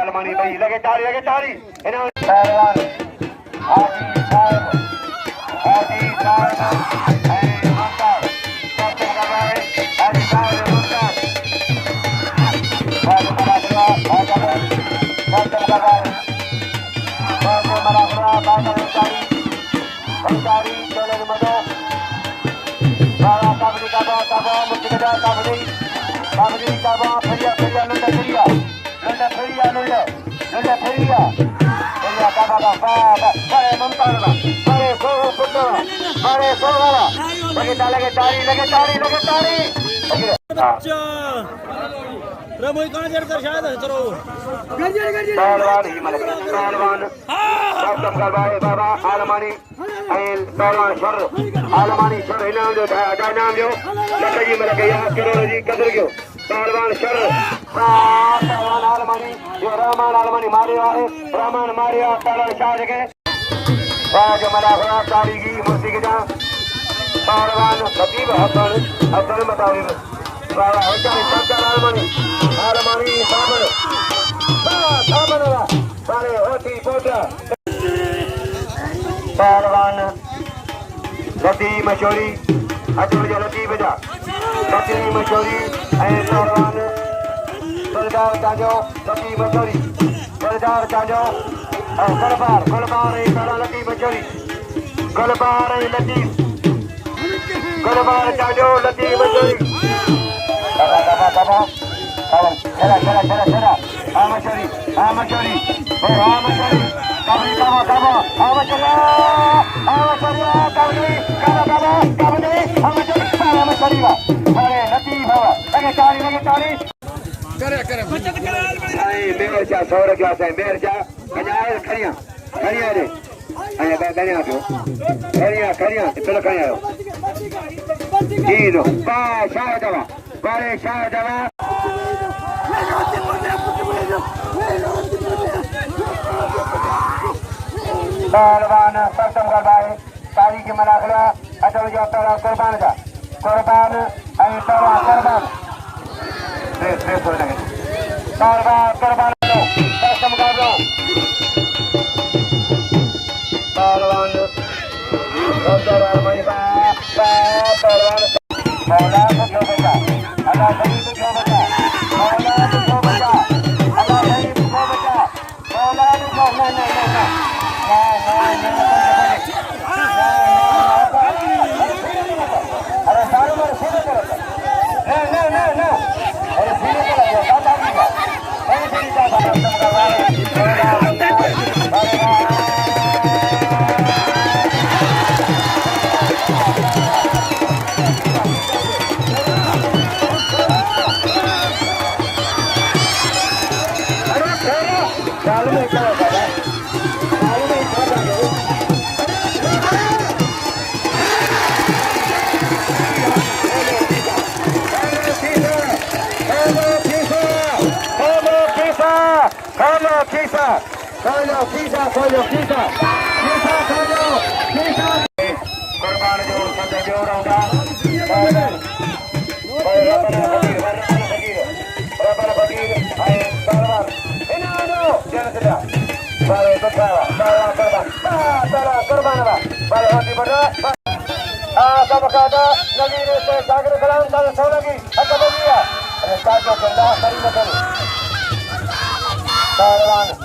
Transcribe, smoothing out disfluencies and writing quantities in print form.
आलमानी भाई लगे तारी रमोई कौन जर शायद चलो पहलवान ही मतलब पहलवान सब करवाए बाबा आलमानी पहलवान शर आलमानी शर इनाम जो नाम जो लड़की में लगे यार करोड़ जी कदर क्यों पहलवान शर पहलवान आलमानी जो रहमान आलमानी मारे वाले रहमान मारे पहलवान शाह के जो मना हुआ तारीखी मूर्ति के जहाँ पहलवान खतीब अब्दुल बताओ बाबा होता है सब आलमानी साबर साबर सारे होती पोटा पहलवान लती मशोरी अजूर जो लती बजा लती मशोरी पहलवान सरदार काजो लती मशोरी सरदार काजो गलबार गलबार लती मशोरी गलबार लती गलबार काजो लती मशोरी चला आमचोरी कबड्डी पहलवान सप्तम करवाए तारीख के मनाखला अटल जो पहला कुर्बान का कुर्बान कुर्बान कुर्बान सप्तम कर दो पहलवान पहलवान मौला को क्यों बचा अल्लाह शरीफ को क्यों बचा मौला को क्यों बचा अल्लाह शरीफ को बचा मौला को नहीं अरे सारे बार सीधे करो ना अरे सीधे करो दादा जी का नहीं सीधा कुर्बान जो सद जो रहा Sabakada, Nagiri, Sagar Kalam, Solagi, Akabia, and Tajo Kenda, Karimatan. Taiwan.